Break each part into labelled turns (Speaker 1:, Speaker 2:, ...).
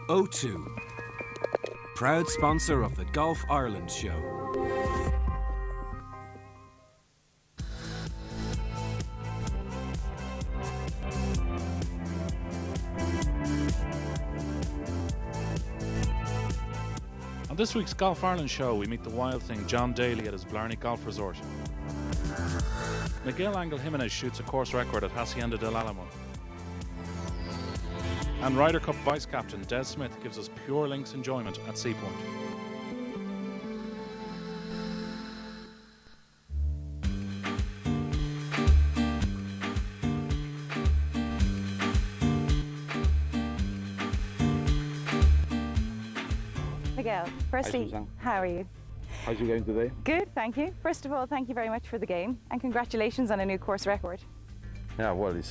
Speaker 1: O2, proud sponsor of the Golf Ireland show.
Speaker 2: On this week's Golf Ireland show, we meet the wild thing John Daly at his Blarney golf resort. Miguel Angel Jimenez shoots a course record at Hacienda del Alamo. And Ryder Cup vice-captain Des Smyth gives us pure links enjoyment at Seapoint.
Speaker 3: Miguel, firstly, how are you?
Speaker 4: How's your game today?
Speaker 3: Good, thank you. First of all, thank you very much for the game and congratulations on a new course record.
Speaker 4: Yeah, well, it's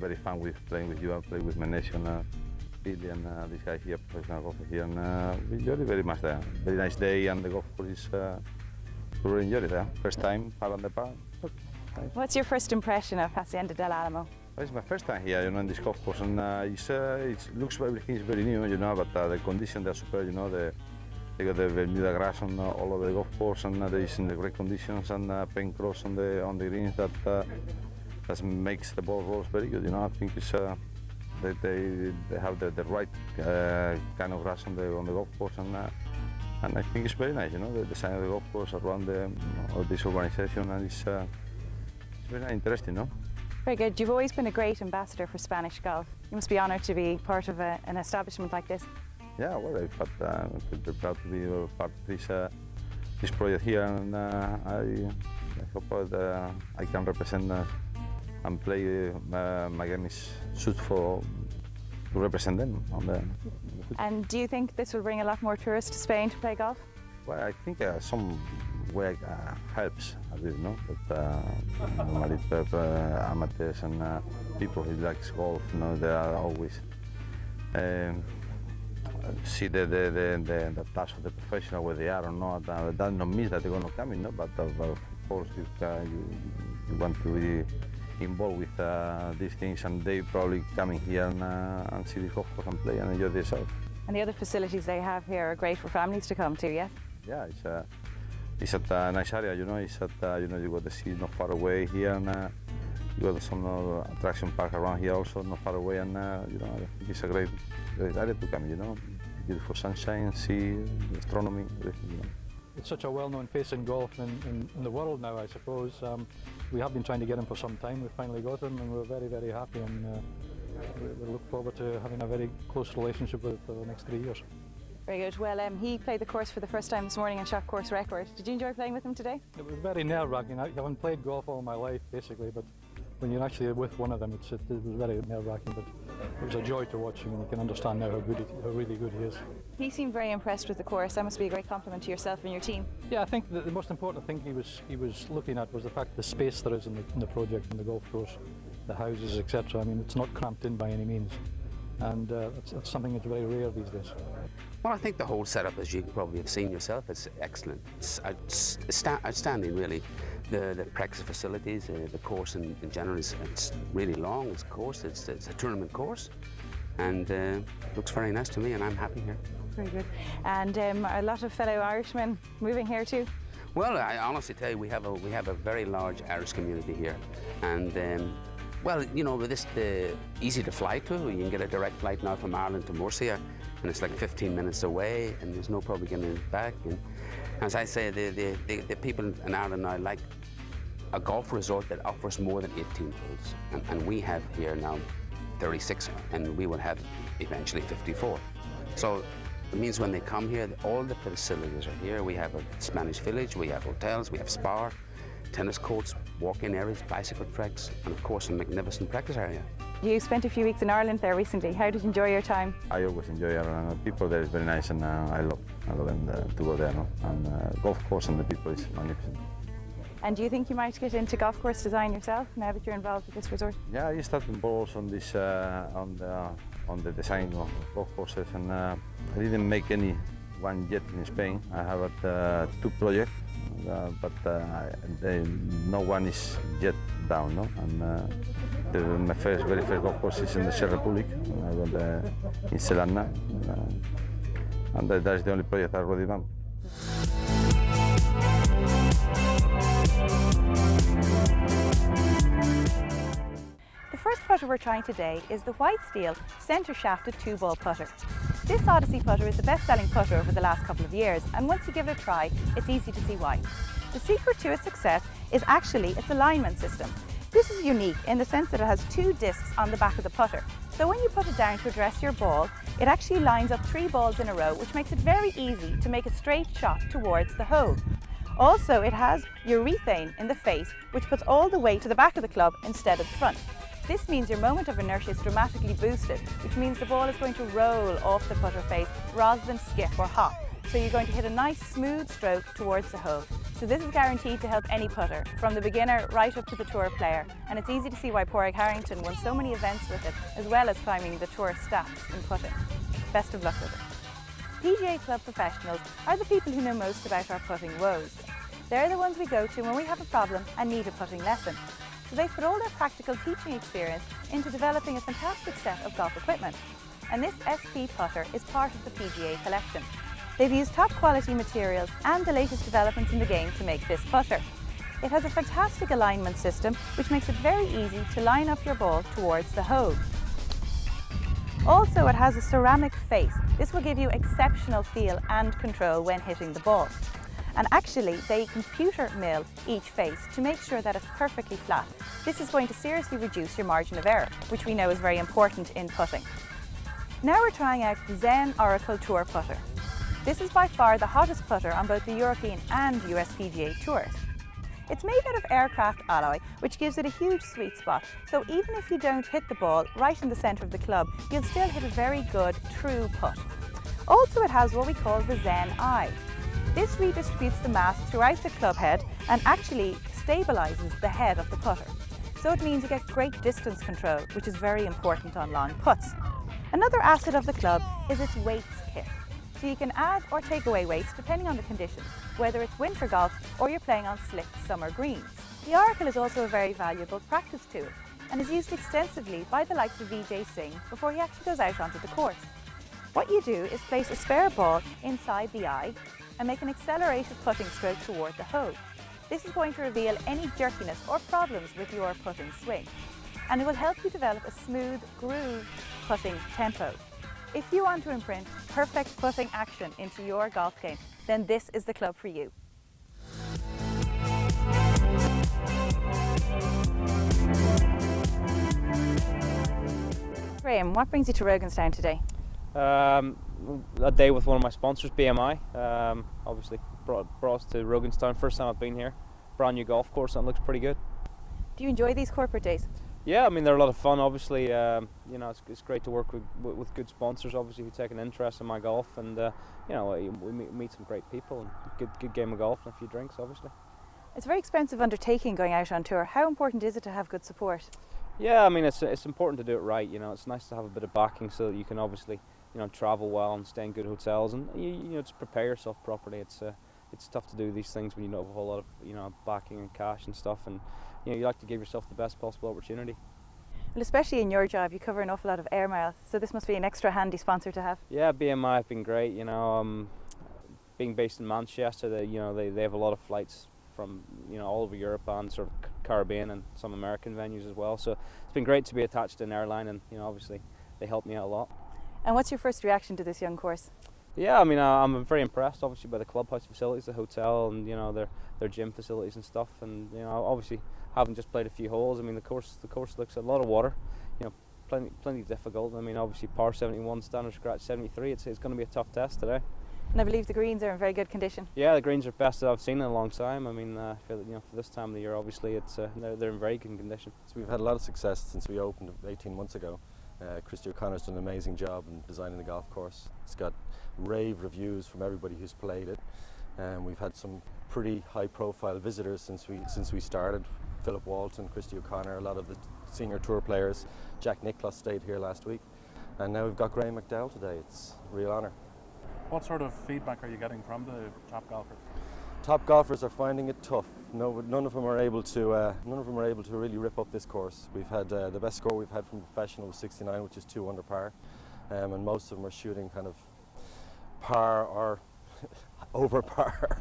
Speaker 4: very fun with playing with you. I play with my nation, Billy, and this guy here, professional golfer here, and we enjoyed it very much there. Very nice day, and the golf course is we really enjoyed it there. First time, par on the par. Nice.
Speaker 3: What's your first impression of Hacienda del Alamo?
Speaker 4: Well, it's my first time here, in this golf course, and it looks everything is very new, but the conditions are super, they got the Bermuda grass on all over the golf course, and there is in the great conditions, and paint cross on the greens that makes the ball rolls very good. I think it's they have the right kind of grass on the golf course, and I think it's very nice. The design of the golf course around all this organization, and it's very interesting.
Speaker 3: Very good. You've always been a great ambassador for Spanish golf. You must be honoured to be part of an establishment like this.
Speaker 4: Yeah, well, I feel proud to be part of this project here, and I hope I can represent and play. My game is suited to represent them on the
Speaker 3: And do you think this will bring a lot more tourists to Spain to play golf?
Speaker 4: Well, I think some way helps a bit, but normally amateurs and people who like golf, they are always see the task of the professional where they are or not. That does not mean that they're going to come in, but of course you want to be involved with these things, and they probably coming here and see this golf course and play and enjoy themselves. And
Speaker 3: the other facilities they have here are great for families to come to, yes?
Speaker 4: Yeah, it's at a nice area, It's at you got the sea not far away here, and you got some attraction park around here also not far away, and I think it's a great area to come, Beautiful sunshine, sea, astronomy, everything,
Speaker 5: It's such a well-known face in golf in the world now, I suppose. We have been trying to get him for some time. We finally got him, and we're very, very happy, and we look forward to having a very close relationship with him for the next 3 years.
Speaker 3: Very good. Well, he played the course for the first time this morning and shot course record. Did you enjoy playing with him today?
Speaker 5: It was very nerve-wracking. I haven't played golf all my life, basically, but when you're actually with one of them, it was very nerve-wracking, but it was a joy to watch him, and you can understand now how really good he is.
Speaker 3: He seemed very impressed with the course. That must be a great compliment to yourself and your team.
Speaker 5: Yeah, I think the most important thing he was looking at was the fact the space there is in the project, in the golf course, the houses, etc. I mean, it's not cramped in by any means, and it's something that's very rare these days.
Speaker 6: Well, I think the whole setup, as you probably have seen yourself, is excellent. It's outstanding, really. The practice facilities, the course in general, it's really long. It's a course. It's a tournament course, and looks very nice to me, and I'm happy here.
Speaker 3: Very good. And a lot of fellow Irishmen moving here too?
Speaker 6: Well, I honestly tell you, we have a very large Irish community here, and well, with this easy to fly to. You can get a direct flight now from Ireland to Murcia, and it's like 15 minutes away, and there's no problem getting back. And as I say, the people in Ireland now like a golf resort that offers more than 18 holes, and we have here now 36, and we will have eventually 54. So it means when they come here, all the facilities are here. We have a Spanish village, we have hotels, we have spa, tennis courts, walk-in areas, bicycle tracks, and of course a magnificent practice area.
Speaker 3: You spent a few weeks in Ireland there recently. How did you enjoy your time?
Speaker 4: I always enjoy Ireland. People there is very nice, and I love them to go there. And golf course and the people is magnificent.
Speaker 3: And do you think you might get into golf course design yourself now that you're involved with this resort?
Speaker 4: Yeah, I started involved on this on the design of golf courses, and I didn't make any one yet in Spain. I have 2 projects, but no one is yet down, no? And my very first golf course is in the Czech Republic, in Selana, and that's the only project I've already done.
Speaker 3: The first putter we're trying today is the white steel centre shafted 2-ball putter. This Odyssey putter is the best-selling putter over the last couple of years, and once you give it a try, it's easy to see why. The secret to its success is actually its alignment system. This is unique in the sense that it has 2 discs on the back of the putter. So when you put it down to address your ball, it actually lines up 3 balls in a row, which makes it very easy to make a straight shot towards the hole. Also, it has urethane in the face, which puts all the weight to the back of the club instead of the front. This means your moment of inertia is dramatically boosted, which means the ball is going to roll off the putter face rather than skip or hop. So you're going to hit a nice smooth stroke towards the hole. So this is guaranteed to help any putter, from the beginner right up to the tour player. And it's easy to see why Padraig Harrington won so many events with it, as well as climbing the tour stats in putting. Best of luck with it. PGA Club professionals are the people who know most about our putting woes. They're the ones we go to when we have a problem and need a putting lesson. So they've put all their practical teaching experience into developing a fantastic set of golf equipment. And this SP putter is part of the PGA collection. They've used top quality materials and the latest developments in the game to make this putter. It has a fantastic alignment system which makes it very easy to line up your ball towards the hole. Also, it has a ceramic face. This will give you exceptional feel and control when hitting the ball. And actually, they computer mill each face to make sure that it's perfectly flat. This is going to seriously reduce your margin of error, which we know is very important in putting. Now we're trying out the Zen Oracle Tour putter. This is by far the hottest putter on both the European and US PGA Tours. It's made out of aircraft alloy, which gives it a huge sweet spot, so even if you don't hit the ball right in the centre of the club, you'll still hit a very good, true putt. Also, it has what we call the Zen Eye. This redistributes the mass throughout the club head and actually stabilises the head of the putter. So it means you get great distance control, which is very important on long putts. Another asset of the club is its weights kit. So you can add or take away weights depending on the conditions, whether it's winter golf or you're playing on slick summer greens. The Oracle is also a very valuable practice tool and is used extensively by the likes of Vijay Singh before he actually goes out onto the course. What you do is place a spare ball inside the eye and make an accelerated putting stroke toward the hole. This is going to reveal any jerkiness or problems with your putting swing, and it will help you develop a smooth groove putting tempo. If you want to imprint perfect putting action into your golf game, then this is the club for you. Graeme, what brings you to Roganstown today?
Speaker 7: A day with one of my sponsors, BMI. Obviously brought us to Roganstown. First time I've been here. Brand new golf course, and it looks pretty good.
Speaker 3: Do you enjoy these corporate days?
Speaker 7: Yeah, I mean they're a lot of fun. Obviously, you know, it's great to work with good sponsors. Obviously, who take an interest in my golf, and you know, we meet some great people and good game of golf and a few drinks. Obviously,
Speaker 3: it's a very expensive undertaking going out on tour. How important is it to have good support?
Speaker 7: Yeah, I mean it's important to do it right. You know, it's nice to have a bit of backing so that you can obviously, you know, travel well and stay in good hotels, and you know, just prepare yourself properly. It's tough to do these things when you don't have a whole lot of, you know, backing and cash and stuff, and you know, you like to give yourself the best possible opportunity.
Speaker 3: Well, especially in your job, you cover an awful lot of air miles, so this must be an extra handy sponsor to have.
Speaker 7: Yeah, BMI have been great. You know, being based in Manchester, they have a lot of flights from, you know, all over Europe and sort of Caribbean and some American venues as well. So it's been great to be attached to an airline, and you know, obviously they help me out a lot.
Speaker 3: And what's your first reaction to this young course?
Speaker 7: Yeah, I mean, I'm very impressed, obviously, by the clubhouse facilities, the hotel, and you know, their gym facilities and stuff. And you know, obviously, having just played a few holes, I mean, the course looks a lot of water, you know, plenty difficult. I mean, obviously, par 71, standard scratch 73. It's going to be a tough test today.
Speaker 3: And I believe the greens are in very good condition.
Speaker 7: Yeah, the greens are best that I've seen in a long time. I mean, for this time of the year, obviously, it's they're in very good condition.
Speaker 8: So we've had a lot of success since we opened 18 months ago. Christy O'Connor's done an amazing job in designing the golf course. It's got rave reviews from everybody who's played it, and we've had some pretty high-profile visitors since we started. Philip Walton, Christy O'Connor, a lot of the senior tour players. Jack Nicklaus stayed here last week, and now we've got Graeme McDowell today. It's a real honour.
Speaker 2: What sort of feedback are you getting from the top golfers?
Speaker 8: Top golfers are finding it tough. No, none of them are able to. None of them are able to really rip up this course. We've had the best score we've had from professional was 69, which is 2 under par, and most of them are shooting kind of par or over par.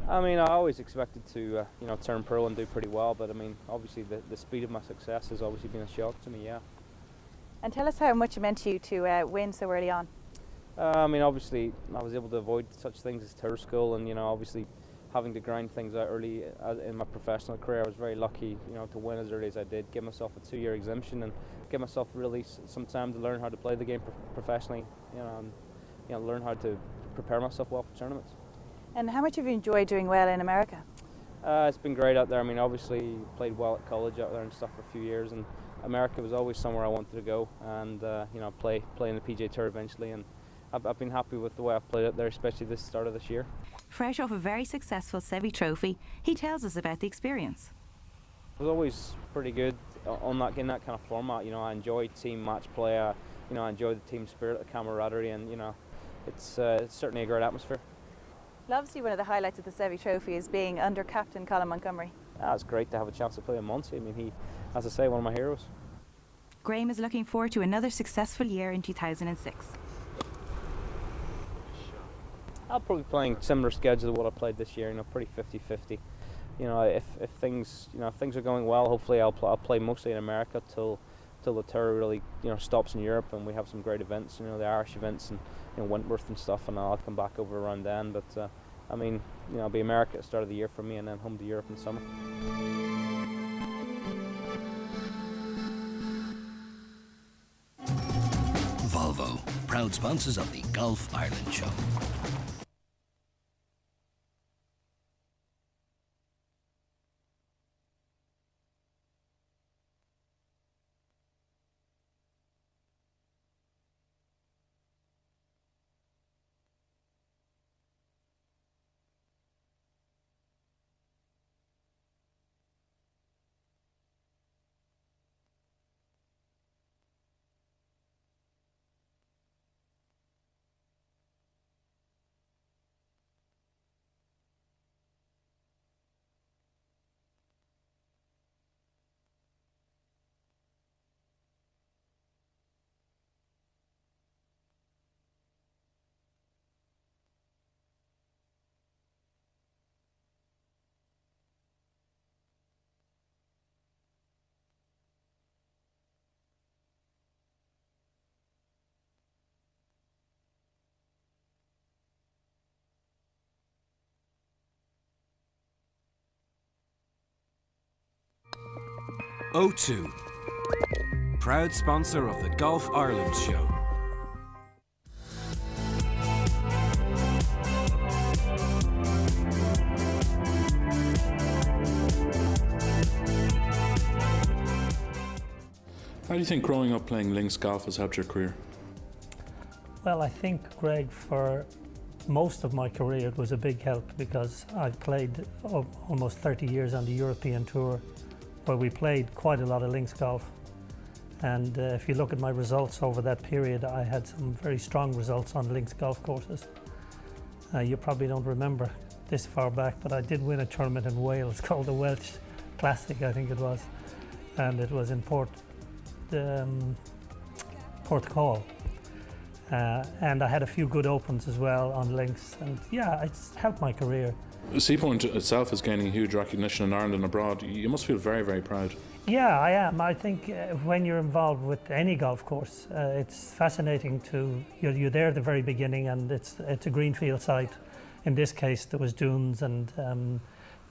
Speaker 7: I mean, I always expected to, turn pro and do pretty well, but I mean, obviously the speed of my success has obviously been a shock to me, yeah.
Speaker 3: And tell us how much it meant to you to win so early on.
Speaker 7: I mean, obviously, I was able to avoid such things as tour school, and obviously, having to grind things out early in my professional career. I was very lucky, to win as early as I did. Give myself a 2-year exemption and give myself really some time to learn how to play the game professionally. And learn how to prepare myself well for tournaments.
Speaker 3: And how much have you enjoyed doing well in America?
Speaker 7: It's been great out there. I mean, obviously, played well at college out there and stuff for a few years, and America was always somewhere I wanted to go, and play in the PGA Tour eventually. And I've been happy with the way I've played it there, especially this start of this year.
Speaker 3: Fresh off a very successful Seve Trophy, he tells us about the experience.
Speaker 7: It was always pretty good in that kind of format. I enjoy team match play. I enjoy the team spirit, the camaraderie, and it's certainly a great atmosphere.
Speaker 3: Obviously, one of the highlights of the Seve Trophy is being under captain Colin Montgomery.
Speaker 7: It's great to have a chance to play in Monty. I mean, he, as I say, one of my heroes.
Speaker 3: Graeme is looking forward to another successful year in 2006.
Speaker 7: I'll probably be playing similar schedule to what I played this year. Pretty 50-50. If things are going well, hopefully I'll play mostly in America till the tour really stops in Europe, and we have some great events. The Irish events and Wentworth and stuff, and I'll come back over around then. But I mean, it'll be America at the start of the year for me, and then home to Europe in the summer.
Speaker 9: Volvo, proud sponsors of the Golf Ireland Show.
Speaker 1: O2, proud sponsor of the Golf Ireland Show.
Speaker 2: How do you think growing up playing links golf has helped your career?
Speaker 10: Well, I think, Greg, for most of my career it was a big help, because I played almost 30 years on the European Tour, where we played quite a lot of links golf. And if you look at my results over that period, I had some very strong results on links golf courses. You probably don't remember this far back, but I did win a tournament in Wales called the Welsh Classic, I think it was. And it was in Porthcawl. And I had a few good opens as well on links, and yeah, it's helped my career.
Speaker 2: Seapoint itself is gaining huge recognition in Ireland and abroad. You must feel very, very proud.
Speaker 10: Yeah, I am. I think when you're involved with any golf course, it's fascinating you're there at the very beginning, and it's a greenfield site. In this case, there was dunes, and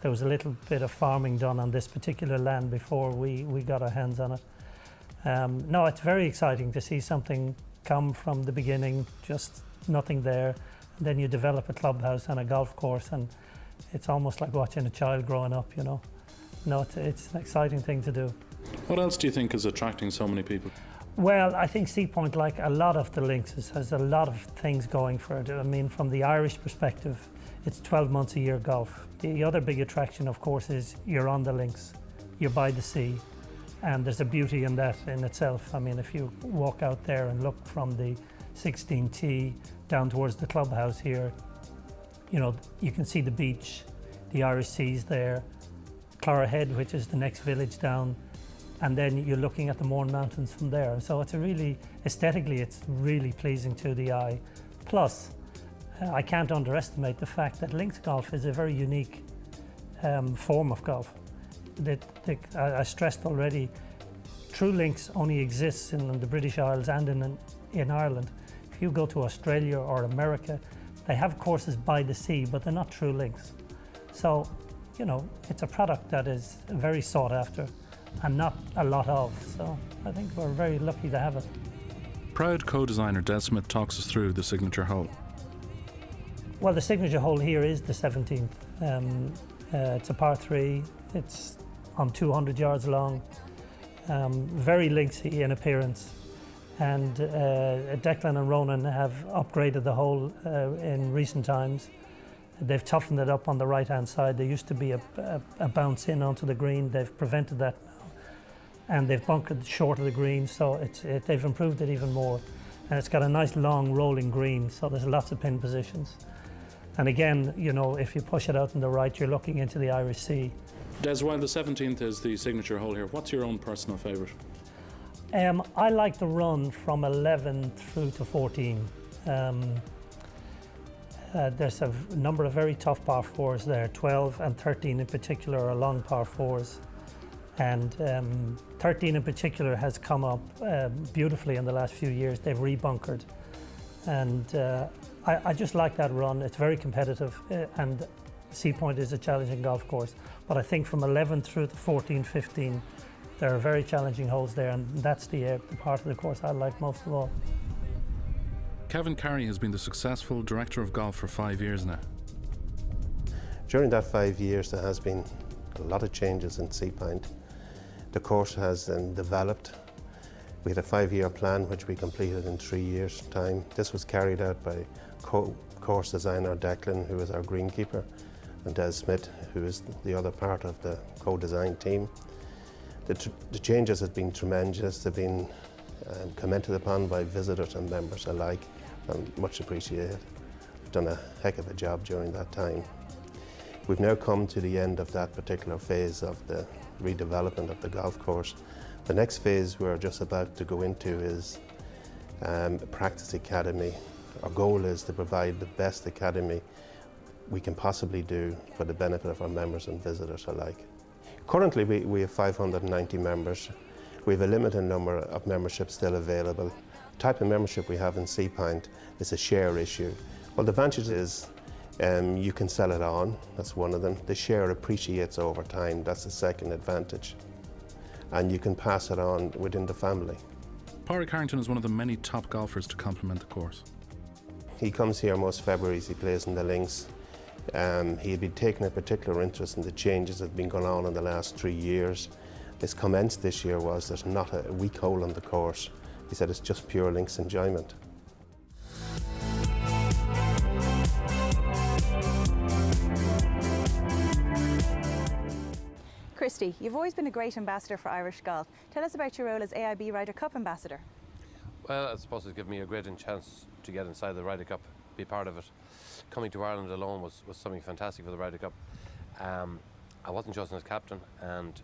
Speaker 10: there was a little bit of farming done on this particular land before we got our hands on it. No, it's very exciting to see something come from the beginning, just nothing there, and then you develop a clubhouse and a golf course, and it's almost like watching a child growing up, No, it's an exciting thing to do.
Speaker 2: What else do you think is attracting so many people?
Speaker 10: Well, I think Seapoint, like a lot of the links, has a lot of things going for it. I mean, from the Irish perspective, it's 12 months a year golf. The other big attraction, of course, is you're on the links, you're by the sea, and there's a beauty in that in itself. I mean, if you walk out there and look from the 16T, down towards the clubhouse here. You know, you can see the beach, the Irish Sea's there, Clogherhead, which is the next village down, and then you're looking at the Mourne Mountains from there. So it's a really, aesthetically, it's really pleasing to the eye. Plus, I can't underestimate the fact that links golf is a very unique form of golf. I stressed already, true links only exists in the British Isles and in Ireland. If you go to Australia or America, they have courses by the sea, but they're not true links. So, you know, it's a product that is very sought after and not a lot of. So I think we're very lucky to have it.
Speaker 2: Proud co-designer Des Smyth talks us through the signature hole.
Speaker 10: Well, the signature hole here is the 17th. It's a par 3. It's on 200 yards long. Very linksy in appearance. And Declan and Ronan have upgraded the hole in recent times. They've toughened it up on the right-hand side. There used to be a bounce in onto the green. They've prevented that now. And they've bunkered short of the green, so they've improved it even more. And it's got a nice long rolling green, so there's lots of pin positions. And again, you know, if you push it out on the right, you're looking into the Irish Sea.
Speaker 2: Des, while the 17th is the signature hole here, what's your own personal favourite?
Speaker 10: I like the run from 11 through to 14. There's a number of very tough par 4s there. 12 and 13 in particular are long par 4s. And 13 in particular has come up beautifully in the last few years. They've rebunkered. And I just like that run. It's very competitive, and Seapoint is a challenging golf course. But I think from 11 through to 14, 15, there are very challenging holes there, and that's the part of the course I like most of all.
Speaker 2: Kevin Carrie has been the successful director of golf for 5 years now.
Speaker 11: During that 5 years, there has been a lot of changes in Seapoint. The course has developed. We had a 5-year plan which we completed in 3 years' time. This was carried out by course designer Declan, who is our greenkeeper, and Des Smyth, who is the other part of the co-design team. The changes have been tremendous. They've been commented upon by visitors and members alike, and much appreciated. We've done a heck of a job during that time. We've now come to the end of that particular phase of the redevelopment of the golf course. The next phase we're just about to go into is a practice academy. Our goal is to provide the best academy we can possibly do for the benefit of our members and visitors alike. Currently we have 590 members. We have a limited number of memberships still available. The type of membership we have in Seapoint is a share issue. Well, the advantage is you can sell it on, that's one of them. The share appreciates over time, that's the second advantage. And you can pass it on within the family.
Speaker 2: Pádraig Harrington is one of the many top golfers to complement the course.
Speaker 11: He comes here most Februaries, he plays in the links. He had been taking a particular interest in the changes that have been going on in the last 3 years. His comments this year was there's not a weak hole on the course. He said it's just pure links enjoyment.
Speaker 3: Christy, you've always been a great ambassador for Irish golf. Tell us about your role as AIB Ryder Cup ambassador.
Speaker 12: Well, I suppose it's given me a great chance to get inside the Ryder Cup, be part of it. Coming to Ireland alone was something fantastic for the Ryder Cup. I wasn't chosen as captain, and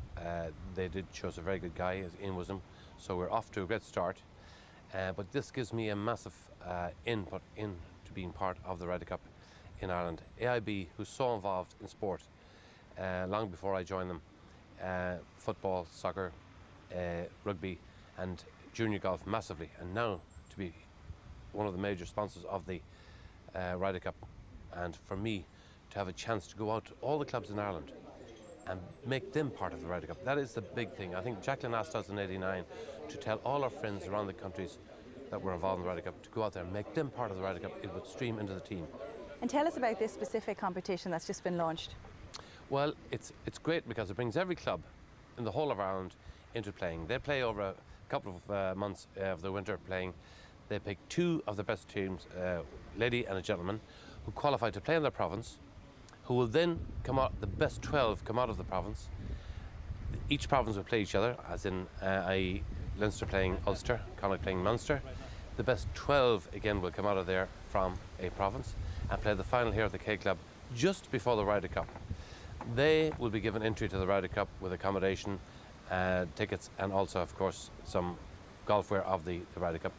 Speaker 12: they did choose a very good guy, Ian Wisdom, so we're off to a great start. But this gives me a massive input into being part of the Ryder Cup in Ireland. AIB, who's so involved in sport, long before I joined them, football, soccer, rugby and junior golf massively, and now to be one of the major sponsors of the Ryder Cup, and for me to have a chance to go out to all the clubs in Ireland and make them part of the Ryder Cup. That is the big thing. I think Jacqueline asked us in '89 to tell all our friends around the countries that were involved in the Ryder Cup to go out there and make them part of the Ryder Cup. It would stream into the team.
Speaker 3: And tell us about this specific competition that's just been launched.
Speaker 12: Well, it's great because it brings every club in the whole of Ireland into playing. They play over a couple of months of the winter playing. They pick 2 of the best teams, a lady and a gentleman, who qualify to play in their province, who will then come out, the best 12 come out of the province. Each province will play each other, as in i.e. Leinster playing Ulster, Connacht playing Munster, The best 12 again will come out of there from a province and play the final here at the K Club just before the Ryder Cup. They will be given entry to the Ryder Cup with accommodation, tickets, and also, of course, some golf wear of the Ryder Cup.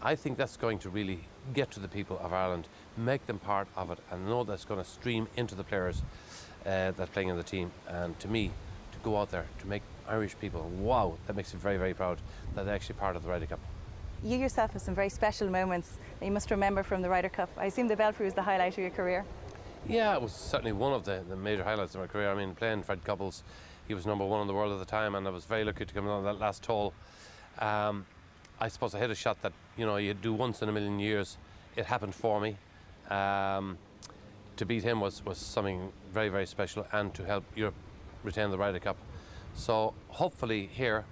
Speaker 12: I think that's going to really get to the people of Ireland, make them part of it, and know that's going to stream into the players that's playing in the team. And to me, to go out there, to make Irish people, wow, that makes me very, very proud that they're actually part of the Ryder Cup.
Speaker 3: You yourself have some very special moments that you must remember from the Ryder Cup. I assume the Belfry was the highlight of your career.
Speaker 12: Yeah, it was certainly one of the major highlights of my career. I mean, playing Fred Couples, he was #1 in the world at the time, and I was very lucky to come on that last hole. I suppose I hit a shot that, you know, you do once in a million years. It happened for me. To beat him was something very, very special, and to help Europe retain the Ryder Cup. So hopefully here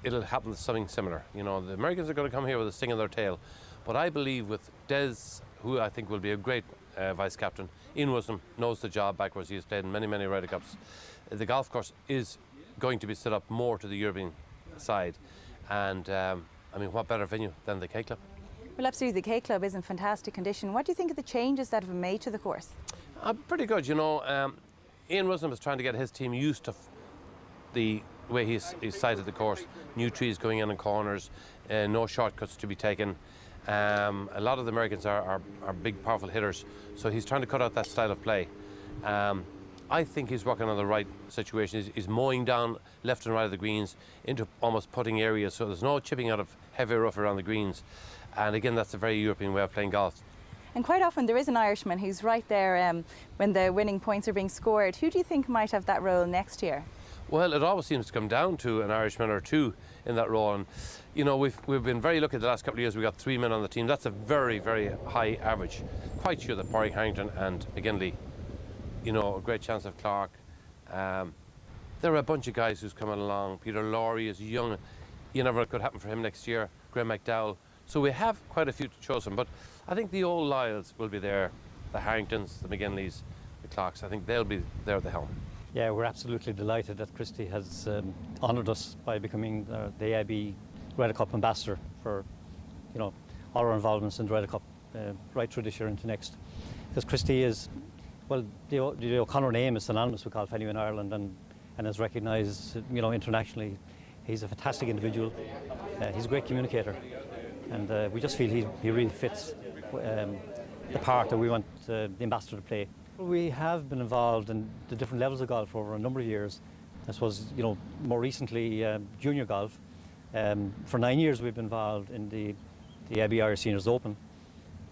Speaker 12: it'll happen something similar. You know, the Americans are going to come here with a sting in their tail, but I believe with Des, who I think will be a great vice captain, Ian Wisdom knows the job backwards. He has played in many, many Ryder Cups. The golf course is going to be set up more to the European side, and I mean, what better venue than the K Club?
Speaker 3: Well, absolutely, the K Club is in fantastic condition. What do you think of the changes that have been made to the course?
Speaker 12: Pretty good, you know. Ian Wisdom is trying to get his team used to the way he's sighted the course. New trees going in corners, no shortcuts to be taken. A lot of the Americans are big, powerful hitters, so he's trying to cut out that style of play. I think he's working on the right situation. He's mowing down left and right of the greens into almost putting areas, so there's no chipping out of heavy rough around the greens. And again, that's a very European way of playing golf.
Speaker 3: And quite often there is an Irishman who's right there when the winning points are being scored. Who do you think might have that role next year?
Speaker 12: Well, it always seems to come down to an Irishman or two in that role. And, you know, we've been very lucky the last couple of years. We got 3 men on the team. That's a very, very high average. Quite sure that Pádraig Harrington and McGinley, you know, a great chance of Clark. There are a bunch of guys who's coming along. Peter Lawrie is young. You never know what could happen for him next year. Graeme McDowell. So we have quite a few to choose from. But I think the old Lyles will be there. The Harringtons, the McGinleys, the Clarks. I think they'll be there at the helm.
Speaker 5: Yeah, we're absolutely delighted that Christy has honoured us by becoming the AIB Ryder Cup ambassador for, you know, all our involvements in the Ryder Cup right through this year into next. Because Christy is, well, the O'Connor name is synonymous with golf anyway in Ireland, and is recognised, you know, internationally. He's a fantastic individual. He's a great communicator, and we just feel he really fits the part that we want the ambassador to play. We have been involved in the different levels of golf over a number of years. I suppose, you know, more recently junior golf. For 9 years we've been involved in the AIB Irish Seniors Open,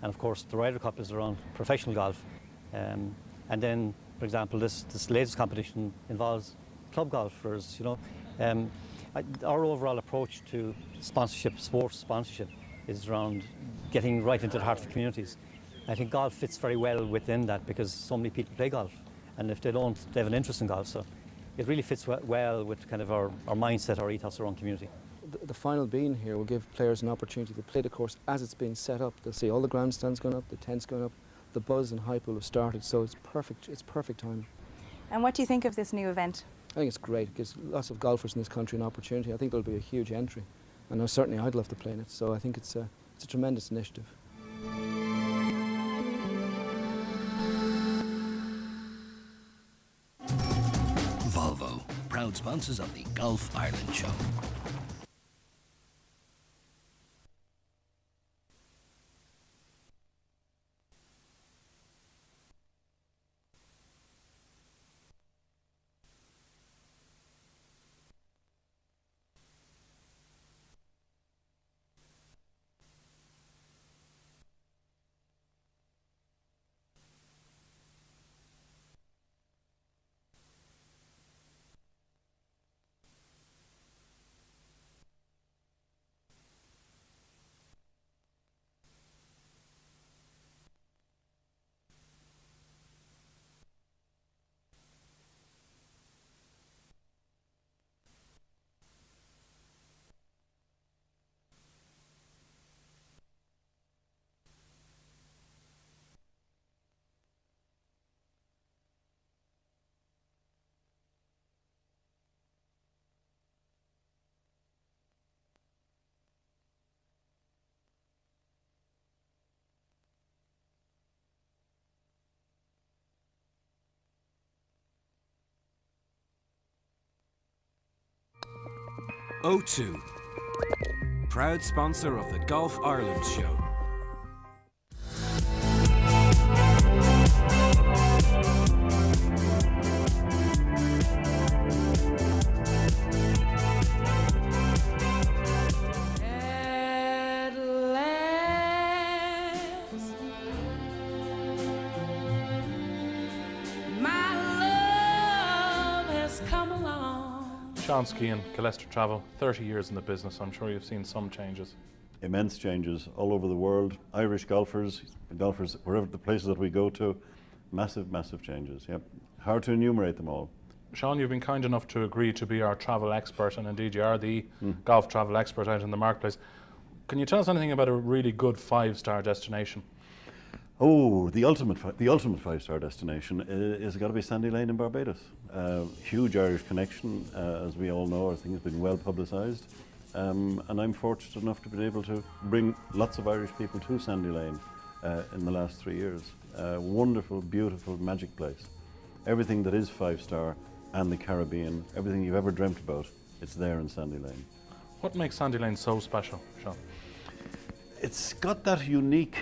Speaker 5: and of course the Ryder Cup is around professional golf. And then, for example, this latest competition involves club golfers. You know, our overall approach to sponsorship, sports sponsorship, is around getting right into the heart of the communities. I think golf fits very well within that because so many people play golf, and if they don't, they have an interest in golf. So it really fits well with kind of our mindset, our ethos around community.
Speaker 13: The final being here will give players an opportunity to play the course as it's being set up. They'll see all the grandstands going up, the tents going up, the buzz and hype will have started, so it's perfect timing.
Speaker 3: And what do you think of this new event?
Speaker 13: I think it's great. It gives lots of golfers in this country an opportunity. I think there'll be a huge entry, and certainly I'd love to play in it, so I think it's a tremendous initiative.
Speaker 9: Volvo, proud sponsors of the Golf Ireland Show.
Speaker 1: O2, proud sponsor of the Golf Ireland show.
Speaker 2: Sean Skehan, Calestra Travel, 30 years in the business. I'm sure you've seen some changes.
Speaker 14: Immense changes all over the world. Irish golfers, wherever the places that we go to, massive, massive changes. Yep, hard to enumerate them all.
Speaker 2: Sean, you've been kind enough to agree to be our travel expert, and indeed you are the golf travel expert out in the marketplace. Can you tell us anything about a really good 5-star destination?
Speaker 14: Oh, the ultimate 5-star destination is got to be Sandy Lane in Barbados. Huge Irish connection, as we all know. I think it's been well publicised, and I'm fortunate enough to be able to bring lots of Irish people to Sandy Lane in the last 3 years. Wonderful, beautiful, magic place. Everything that is 5-star and the Caribbean, everything you've ever dreamt about, it's there in Sandy Lane.
Speaker 2: What makes Sandy Lane so special, Sean?
Speaker 14: It's got that unique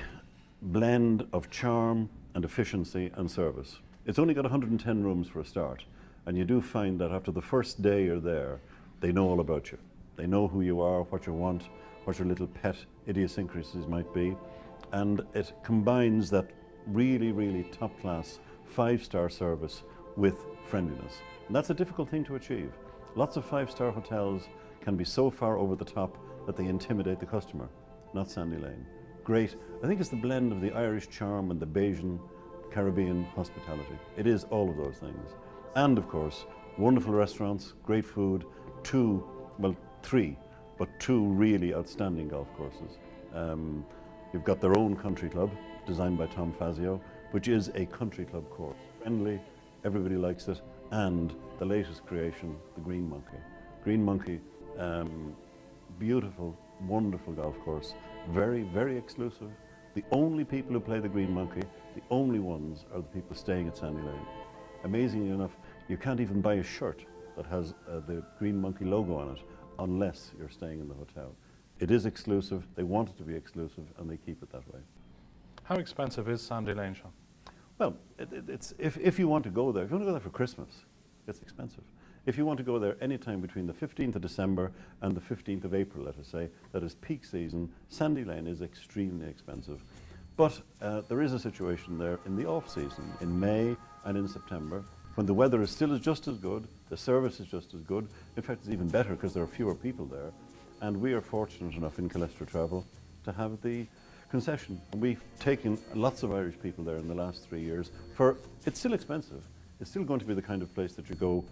Speaker 14: blend of charm and efficiency and service. It's only got 110 rooms for a start, and you do find that after the first day you're there, they know all about you. They know who you are, what you want, what your little pet idiosyncrasies might be, and it combines that really, really top-class 5-star service with friendliness. And that's a difficult thing to achieve. Lots of 5-star hotels can be so far over the top that they intimidate the customer. Not Sandy Lane. Great. I think it's the blend of the Irish charm and the Bajan Caribbean hospitality. It is all of those things. And of course, wonderful restaurants, great food, 3, but 2 really outstanding golf courses. You've got their own country club, designed by Tom Fazio, which is a country club course. Friendly, everybody likes it, and the latest creation, the Green Monkey. Green Monkey, beautiful, wonderful golf course. Very, very exclusive. The only people who play the Green Monkey, the only ones are the people staying at Sandy Lane. Amazingly enough, you can't even buy a shirt that has the Green Monkey logo on it unless you're staying in the hotel. It is exclusive, they want it to be exclusive, and they keep it that way.
Speaker 2: How expensive is Sandy Lane, Sean?
Speaker 14: Well, if you want to go there, if you want to go there for Christmas, it's expensive. If you want to go there anytime between the 15th of December and the 15th of April, let us say, that is peak season, Sandy Lane is extremely expensive. But there is a situation there in the off-season, in May and in September, when the weather is still just as good, the service is just as good. In fact, it's even better because there are fewer people there. And we are fortunate enough in Calestra Travel to have the concession. And we've taken lots of Irish people there in the last 3 years. It's still expensive. It's still going to be the kind of place that you go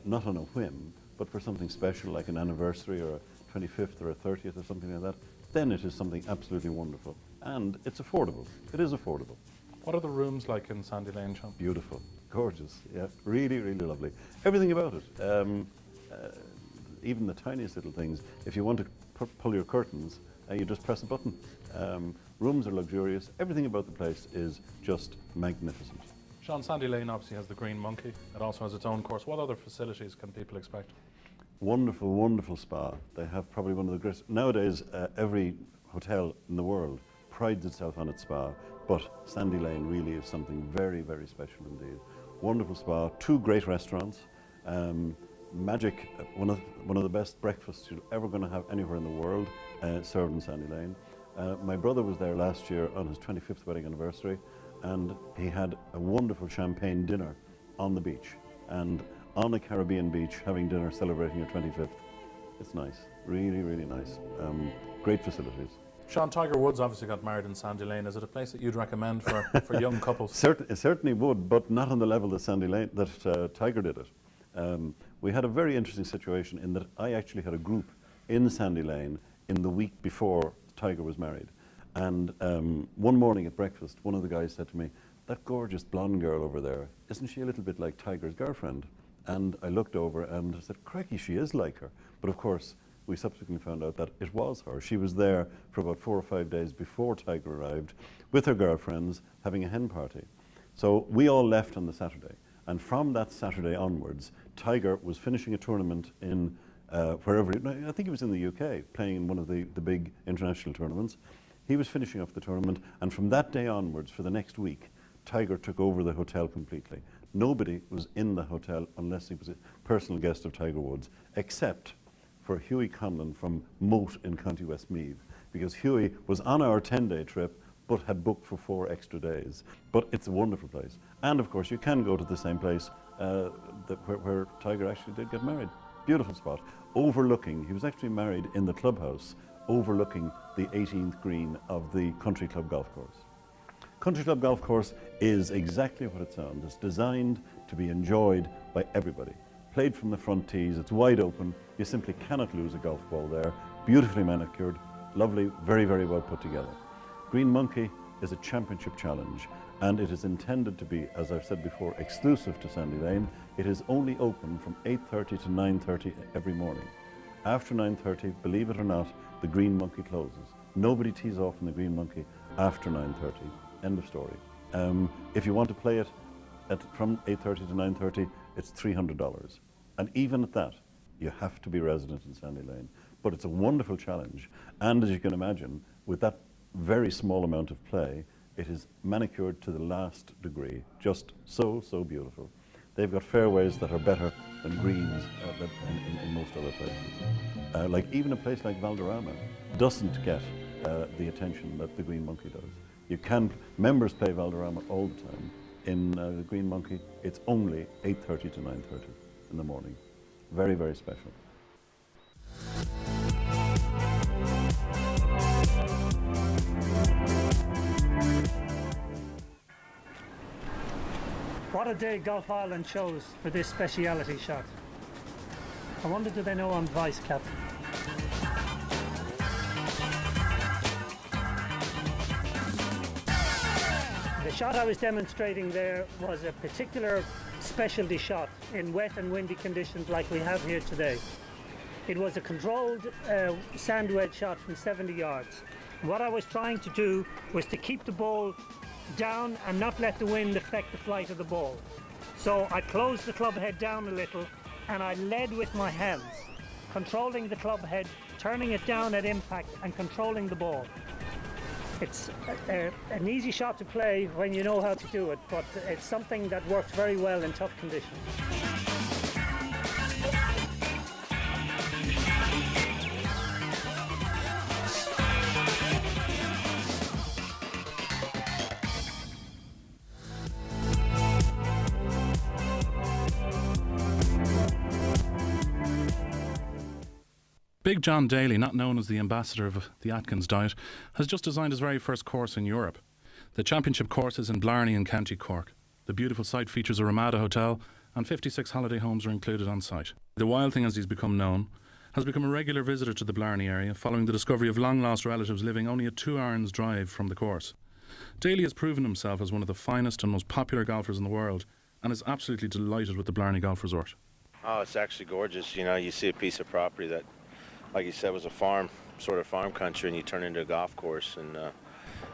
Speaker 14: not on a whim, but for something special like an anniversary or a 25th or a 30th or something like that. Then it is something absolutely wonderful. And it's affordable. It is affordable.
Speaker 2: What are the rooms like in Sandy Lane, Sean?
Speaker 14: Beautiful, gorgeous, yeah, really, really lovely. Everything about it. Even the tiniest little things. If you want to pull your curtains, you just press a button. Rooms are luxurious. Everything about the place is just magnificent.
Speaker 2: Sean, Sandy Lane obviously has the Green Monkey. It also has its own course. What other facilities can people expect?
Speaker 14: Wonderful, wonderful spa. They have probably one of the greatest. Nowadays, every hotel in the world prides itself on its spa, but Sandy Lane really is something very, very special indeed. Wonderful spa, 2 great restaurants, magic, one of the best breakfasts you're ever going to have anywhere in the world, served in Sandy Lane. My brother was there last year on his 25th wedding anniversary, and he had a wonderful champagne dinner on the beach, and on a Caribbean beach having dinner celebrating your 25th. It's nice, really, really nice. Great facilities.
Speaker 2: Sean, Tiger Woods obviously got married in Sandy Lane. Is it a place that you'd recommend for young couples?
Speaker 14: It certainly would, but not on the level that Sandy Lane, that Tiger did it. We had a very interesting situation in that I actually had a group in Sandy Lane in the week before Tiger was married. And one morning at breakfast, one of the guys said to me, "That gorgeous blonde girl over there, isn't she a little bit like Tiger's girlfriend?" And I looked over and said, "Crikey, she is like her." But of course, we subsequently found out that it was her. She was there for about 4 or 5 days before Tiger arrived with her girlfriends having a hen party. So we all left on the Saturday. And from that Saturday onwards, Tiger was finishing a tournament in wherever. I think he was in the UK playing in one of the big international tournaments. He was finishing up the tournament, and from that day onwards, for the next week, Tiger took over the hotel completely. Nobody was in the hotel unless he was a personal guest of Tiger Woods, except for Hughie Conlon from Moat in County Westmeath, because Hughie was on our 10-day trip but had booked for 4 extra days. But it's a wonderful place. And of course you can go to the same place where Tiger actually did get married. Beautiful spot, overlooking, he was actually married in the clubhouse, overlooking the 18th green of the Country Club Golf Course. Country Club Golf Course is exactly what it sounds. It's designed to be enjoyed by everybody. Played from the front tees, it's wide open. You simply cannot lose a golf ball there. Beautifully manicured, lovely, very, very well put together. Green Monkey is a championship challenge, and it is intended to be, as I've said before, exclusive to Sandy Lane. It is only open from 8:30 to 9:30 every morning. After 9:30, believe it or not, the Green Monkey closes. Nobody tees off in the Green Monkey after 9:30. End of story. If you want to play it from 8:30 to 9:30, it's $300. And even at that, you have to be resident in Sandy Lane. But it's a wonderful challenge. And as you can imagine, with that very small amount of play, it is manicured to the last degree. Just so, so beautiful. They've got fairways that are better than greens in most other places. Like even a place like Valderrama doesn't get the attention that the Green Monkey does. You can, members play Valderrama all the time. In the Green Monkey, it's only 8:30 to 9:30 in the morning. Very, very special.
Speaker 10: What a day Golf Ireland chose for this speciality shot. I wonder, do they know I'm vice captain? The shot I was demonstrating there was a particular specialty shot in wet and windy conditions like we have here today. It was a controlled sand wedge shot from 70 yards. What I was trying to do was to keep the ball down and not let the wind affect the flight of the ball. So I closed the club head down a little and I led with my hands, controlling the club head, turning it down at impact and controlling the ball. It's an easy shot to play when you know how to do it, but it's something that works very well in tough conditions.
Speaker 2: Big John Daly, not known as the ambassador of the Atkins diet, has just designed his very first course in Europe. The championship course is in Blarney in County Cork. The beautiful site features a Ramada hotel and 56 holiday homes are included on site. The Wild Thing, as he's become known, has become a regular visitor to the Blarney area following the discovery of long-lost relatives living only a 2 hours drive from the course. Daly has proven himself as one of the finest and most popular golfers in the world and is absolutely delighted with the Blarney Golf Resort.
Speaker 15: Oh, it's actually gorgeous. You know, you see a piece of property that, like you said, was a farm, sort of farm country, and you turn it into a golf course, and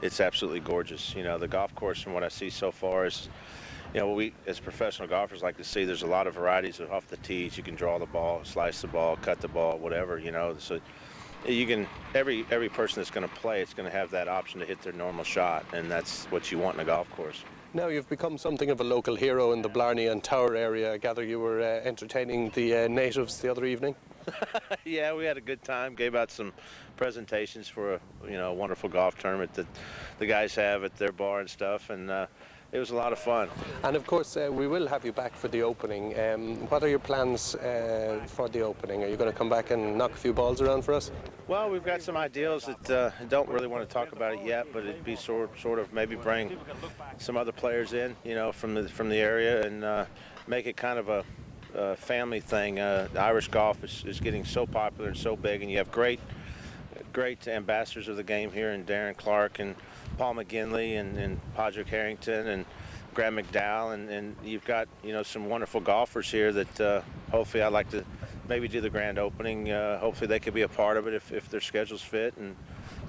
Speaker 15: it's absolutely gorgeous. You know, the golf course, from what I see so far, is, you know, what we as professional golfers like to see. There's a lot of varieties off the tees. You can draw the ball, slice the ball, cut the ball, whatever, you know. So you can, every person that's going to play, it's going to have that option to hit their normal shot, and that's what you want in a golf course.
Speaker 16: Now you've become something of a local hero in the Blarney and Tower area. I gather you were entertaining the natives the other evening.
Speaker 15: Yeah, we had a good time. Gave out some presentations for a wonderful golf tournament that the guys have at their bar and stuff, and it was a lot of fun.
Speaker 16: And of course, we will have you back for the opening. What are your plans for the opening? Are you going to come back and knock a few balls around for us?
Speaker 15: Well, we've got some ideals that don't really want to talk about it yet, but it'd be sort of maybe bring some other players in, from the area, and make it kind of a family thing. Irish golf is getting so popular and so big, and you have great ambassadors of the game here, and Darren Clark and Paul McGinley and Padraig Harrington and Graeme McDowell, and you've got some wonderful golfers here that hopefully I'd like to maybe do the grand opening. Hopefully they could be a part of it if their schedules fit, and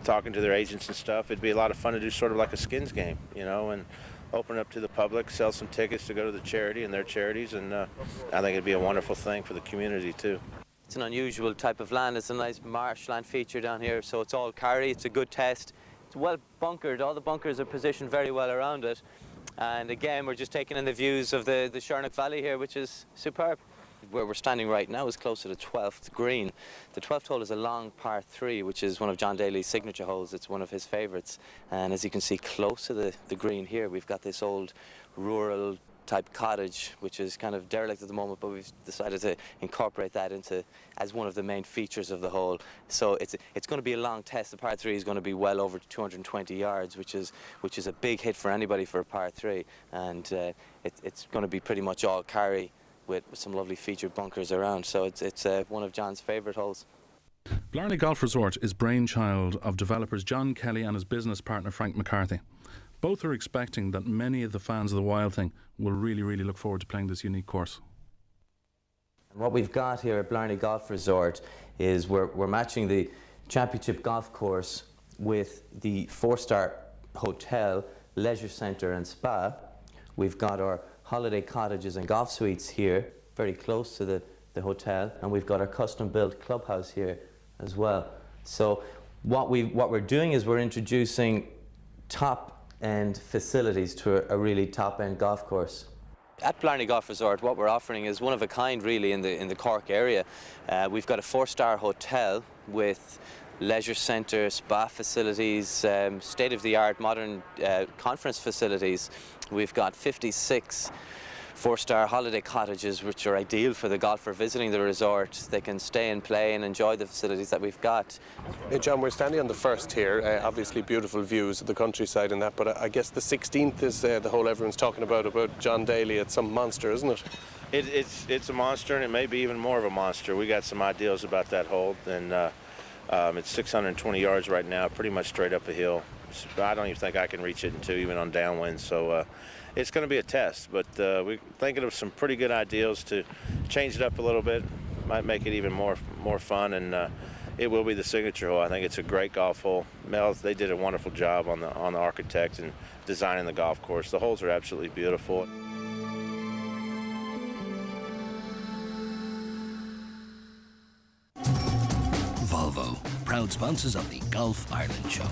Speaker 15: talking to their agents and stuff. It'd be a lot of fun to do sort of like a skins game, and open up to the public, sell some tickets to go to the charity and their charities, and I think it'd be a wonderful thing for the community too.
Speaker 17: It's an unusual type of land. It's a nice marshland feature down here, so it's all Carrie. It's a good test. It's well bunkered. All the bunkers are positioned very well around it. And again, we're just taking in the views of the Shernock Valley here, which is superb. Where we're standing right now is close to the 12th green. The 12th hole is a long par 3, which is one of John Daly's signature holes. It's one of his favourites. And as you can see close to the green here, we've got this old rural type cottage, which is kind of derelict at the moment, but we've decided to incorporate that into as one of the main features of the hole. So it's going to be a long test. The par 3 is going to be well over 220 yards, which is a big hit for anybody for a par 3, and it's going to be pretty much all Carrie with some lovely featured bunkers around. So it's one of John's favourite holes.
Speaker 2: Blarney Golf Resort is brainchild of developers John Kelly and his business partner Frank McCarthy. Both are expecting that many of the fans of the Wild Thing will really, really look forward to playing this unique course.
Speaker 17: And what we've got here at Blarney Golf Resort is we're matching the championship golf course with the 4-star hotel, leisure centre and spa. We've got our holiday cottages and golf suites here, very close to the hotel, and we've got our custom-built clubhouse here as well. So what we're doing is we're introducing top-end facilities to a really top-end golf course. At Blarney Golf Resort, what we're offering is one of a kind, really, in the Cork area. We've got a 4-star hotel with leisure centre, spa facilities, state-of-the-art modern conference facilities. We've got 56 4-star holiday cottages, which are ideal for the golfer visiting the resort. They can stay and play and enjoy the facilities that we've got.
Speaker 16: Hey John, we're standing on the first here. Obviously beautiful views of the countryside and that, but I guess the 16th is the hole everyone's talking about John Daly. It's some monster, isn't it?
Speaker 15: It's a monster, and it may be even more of a monster. We got some ideas about that hole, and it's 620 yards right now, pretty much straight up a hill. I don't even think I can reach it in 2, even on downwind. So it's going to be a test, but we're thinking of some pretty good ideas to change it up a little bit. Might make it even more fun, and it will be the signature hole. I think it's a great golf hole. Mel, they did a wonderful job on the architect and designing the golf course. The holes are absolutely beautiful.
Speaker 9: Volvo, proud sponsors of the Golf Ireland Show.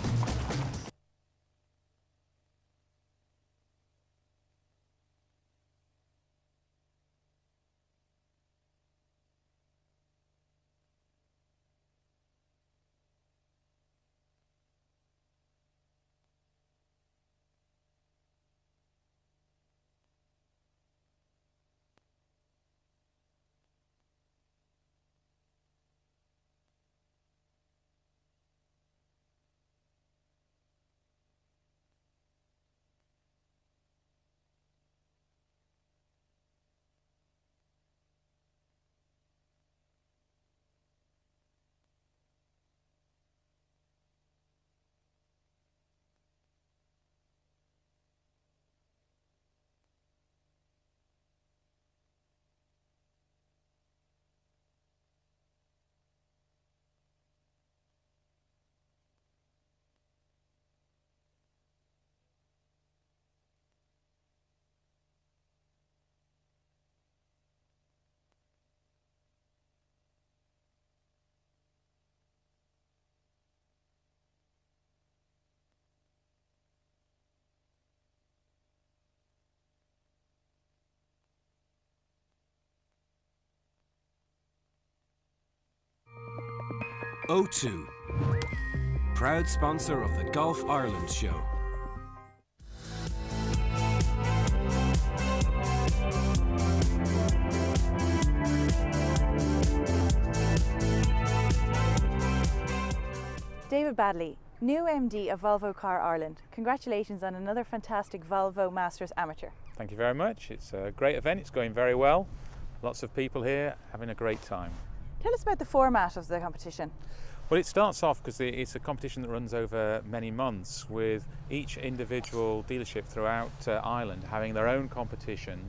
Speaker 1: O2, proud sponsor of the Golf Ireland Show.
Speaker 3: David Badley, new MD of Volvo Car Ireland. Congratulations on another fantastic Volvo Masters Amateur.
Speaker 18: Thank you very much. It's a great event. It's going very well. Lots of people here having a great time.
Speaker 3: Tell us about the format of the competition.
Speaker 18: Well, it starts off because it's a competition that runs over many months, with each individual dealership throughout Ireland having their own competition,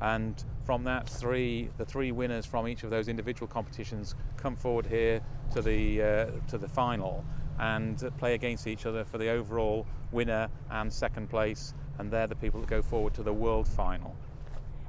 Speaker 18: and from that the three winners from each of those individual competitions come forward here to the final and play against each other for the overall winner and second place, and they're the people that go forward to the world final.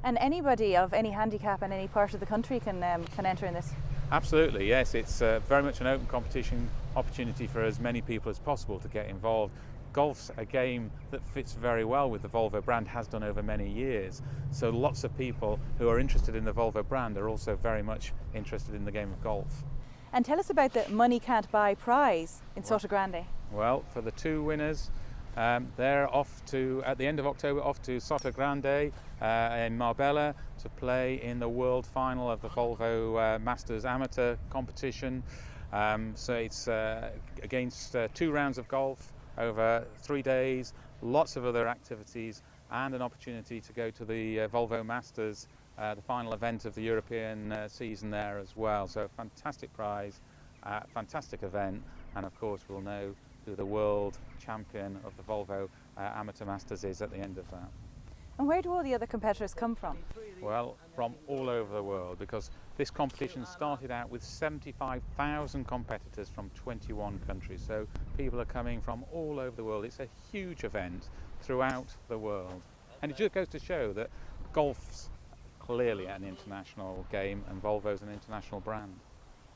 Speaker 3: And anybody of any handicap in any part of the country can enter in this?
Speaker 18: Absolutely, yes. It's very much an open competition, opportunity for as many people as possible to get involved. Golf's a game that fits very well with the Volvo brand, has done over many years. So lots of people who are interested in the Volvo brand are also very much interested in the game of golf.
Speaker 3: And tell us about the Money Can't Buy prize in Soto Grande.
Speaker 18: Well, for the two winners, they're off to, at the end of October, off to Soto Grande in Marbella to play in the world final of the Volvo Masters amateur competition. So it's against 2 rounds of golf over 3 days, lots of other activities, and an opportunity to go to the Volvo Masters, the final event of the European season there as well. So a fantastic prize, fantastic event, and of course we'll know who the world champion of the Volvo Amateur Masters is at the end of that.
Speaker 3: And where do all the other competitors come from?
Speaker 18: Well, from all over the world, because this competition started out with 75,000 competitors from 21 countries. So people are coming from all over the world. It's a huge event throughout the world. And it just goes to show that golf's clearly an international game and Volvo's an international brand.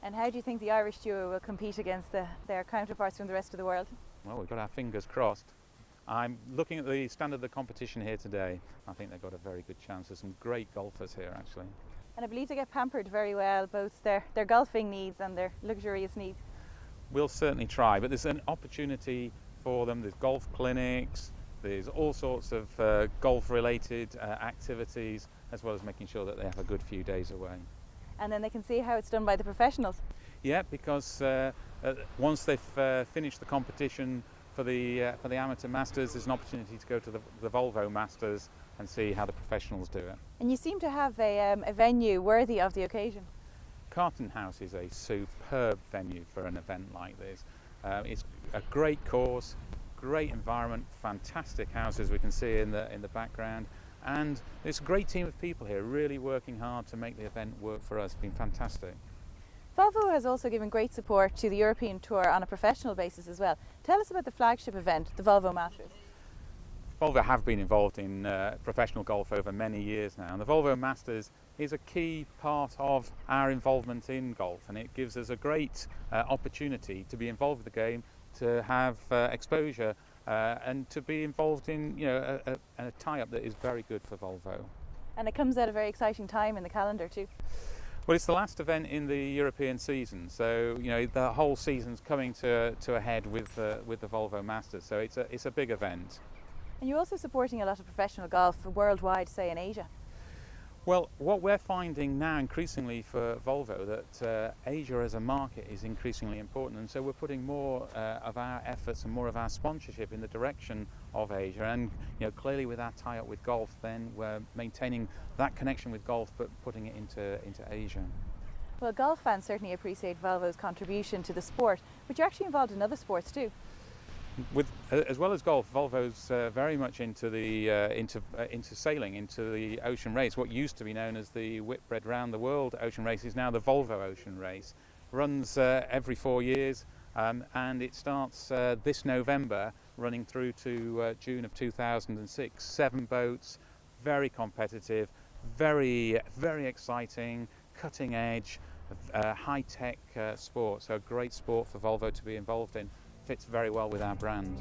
Speaker 3: And how do you think the Irish duo will compete against their counterparts from the rest of the world?
Speaker 18: Well, we've got our fingers crossed. I'm looking at the standard of the competition here today. I think they've got a very good chance. There's some great golfers here, actually.
Speaker 3: And I believe they get pampered very well, both their golfing needs and their luxurious needs.
Speaker 18: We'll certainly try, but there's an opportunity for them. There's golf clinics, there's all sorts of golf-related activities, as well as making sure that they have a good few days away.
Speaker 3: And then they can see how it's done by the professionals.
Speaker 18: Yeah, because once they've finished the competition for the Amateur Masters, there's an opportunity to go to the Volvo Masters and see how the professionals do it.
Speaker 3: And you seem to have a venue worthy of the occasion.
Speaker 18: Carton House is a superb venue for an event like this. It's a great course, great environment, fantastic houses we can see in the background, and it's a great team of people here really working hard to make the event work for us. It's been fantastic.
Speaker 3: Volvo has also given great support to the European Tour on a professional basis as well. Tell us about the flagship event, the Volvo Masters.
Speaker 18: Volvo have been involved in professional golf over many years now, and the Volvo Masters is a key part of our involvement in golf, and it gives us a great opportunity to be involved with the game, to have exposure and to be involved in a tie-up that is very good for Volvo.
Speaker 3: And it comes at a very exciting time in the calendar too.
Speaker 18: Well, it's the last event in the European season, so the whole season's coming to a head with the Volvo Masters, so it's a big event.
Speaker 3: And you're also supporting a lot of professional golf worldwide, say in Asia.
Speaker 18: Well, what we're finding now increasingly for Volvo, that Asia as a market is increasingly important, and so we're putting more of our efforts and more of our sponsorship in the direction of Asia. And clearly with our tie-up with golf, then we're maintaining that connection with golf, but putting it into Asia.
Speaker 3: Well, golf fans certainly appreciate Volvo's contribution to the sport, but you're actually involved in other sports too.
Speaker 18: As well as golf, Volvo's very much into sailing, into the ocean race. What used to be known as the Whitbread Round the World Ocean Race is now the Volvo Ocean Race. Runs every 4 years, and it starts this November, running through to June of 2006. 7 boats, very competitive, very exciting, cutting edge, high-tech sport. So a great sport for Volvo to be involved in. Fits very well with our brand.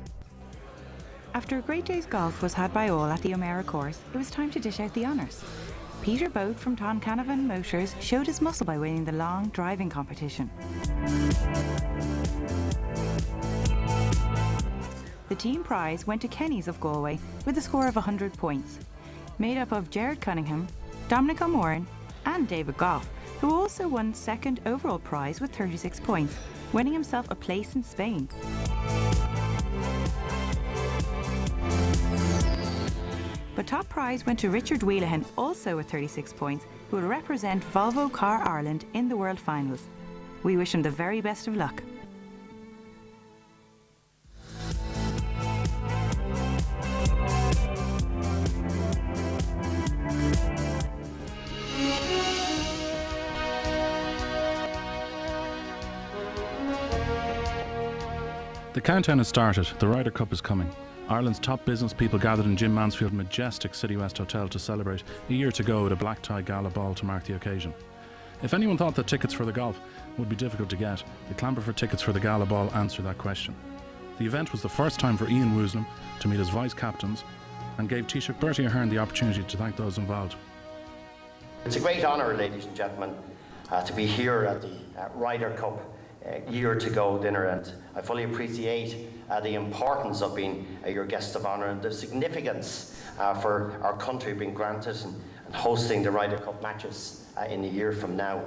Speaker 19: After a great day's golf was had by all at the O'Meara course, it was time to dish out the honours. Peter Boat from Toncanavon Motors showed his muscle by winning the long driving competition. The team prize went to Kenny's of Galway with a score of 100 points, made up of Gerard Cunningham, Dominic O'Moran and David Goff, who also won second overall prize with 36 points, winning himself a place in Spain. But top prize went to Richard Wheelahan, also with 36 points, who will represent Volvo Car Ireland in the World Finals. We wish him the very best of luck.
Speaker 2: The countdown has started. The Ryder Cup is coming. Ireland's top business people gathered in Jim Mansfield's majestic City West Hotel to celebrate a year to go with a black tie gala ball to mark the occasion. If anyone thought that tickets for the golf would be difficult to get, the clamber for tickets for the gala ball answered that question. The event was the first time for Ian Woosnam to meet his vice-captains and gave Taoiseach Bertie Ahern the opportunity to thank those involved.
Speaker 20: It's a great honour, ladies and gentlemen, to be here at the Ryder Cup year to go dinner, and I fully appreciate the importance of being your guest of honour and the significance for our country being granted and hosting the Ryder Cup matches in a year from now.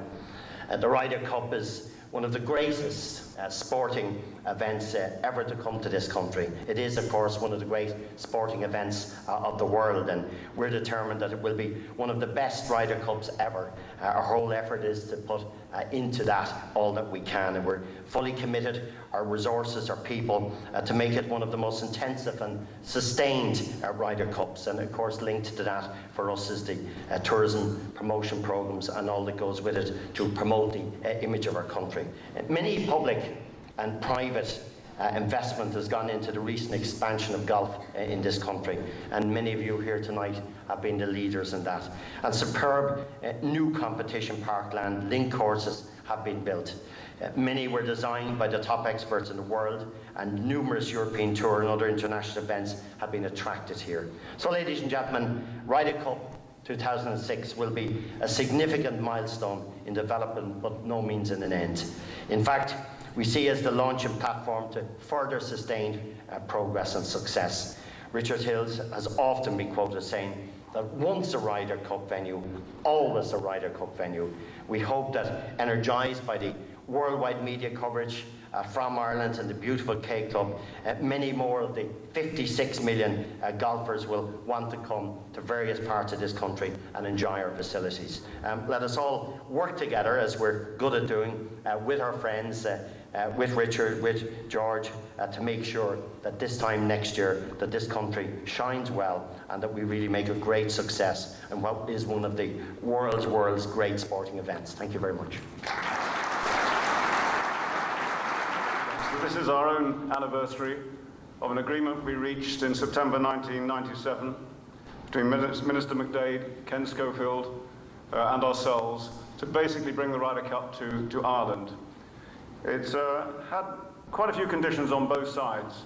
Speaker 20: The Ryder Cup is one of the greatest sporting events ever to come to this country. It is, of course, one of the great sporting events of the world, and we're determined that it will be one of the best Ryder Cups ever. Our whole effort is to put into that all that we can, and we're fully committed, our resources, our people, to make it one of the most intensive and sustained Ryder Cups. And of course, linked to that for us is the tourism promotion programs and all that goes with it to promote the image of our country. Many public and private investment has gone into the recent expansion of golf in this country, and many of you here tonight have been the leaders in that. And superb new competition parkland link courses have been built. Many were designed by the top experts in the world, and numerous European Tour and other international events have been attracted here. So, ladies and gentlemen, Ryder Cup 2006 will be a significant milestone in development, but no means in an end. In fact, we see as the launching platform to further sustained progress and success. Richard Hills has often been quoted saying that once a Ryder Cup venue, always a Ryder Cup venue. We hope that, energised by the worldwide media coverage from Ireland and the beautiful K Club, many more of the 56 million golfers will want to come to various parts of this country and enjoy our facilities. Let us all work together, as we're good at doing, with our friends, with Richard, with George, to make sure that this time next year that this country shines well and that we really make a great success in what is one of the world's great sporting events. Thank you very much.
Speaker 21: This is our own anniversary of an agreement we reached in September 1997 between Minister McDade, Ken Schofield and ourselves to basically bring the Ryder Cup to Ireland. It's had quite a few conditions on both sides.